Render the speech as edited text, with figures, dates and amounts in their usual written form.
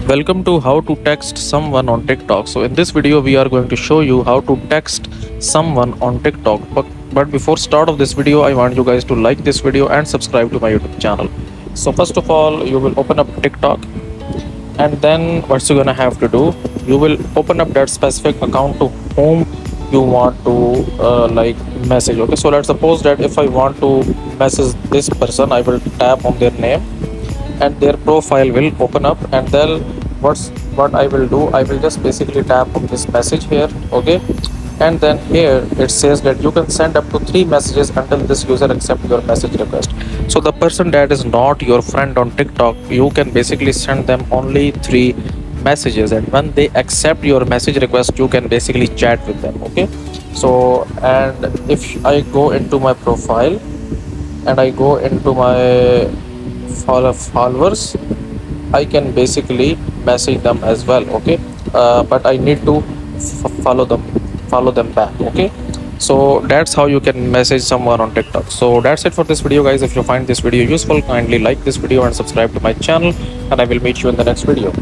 Welcome to how to text someone on TikTok. So in this video we are going to show you how to text someone on TikTok. But before start of this video, I want you guys to like this video and subscribe to my YouTube channel. So first of all, you will open up TikTok, and then what you're gonna have to do, you will open up that specific account to whom you want to message. Okay, so let's suppose that if I want to message this person, I will tap on their name and their profile will open up, and then what I will do, I will just basically tap on this message here. Okay, and then here it says that you can send up to 3 messages until this user accept your message request. So the person that is not your friend on TikTok, you can basically send them only 3 messages, and when they accept your message request, you can basically chat with them. Okay, so and if I go into my profile and I go into my followers, I can basically message them as well. Okay, but I need to follow them back. Okay, so that's how you can message someone on TikTok. So that's it for this video, guys. If you find this video useful, kindly like this video and subscribe to my channel, and I will meet you in the next video.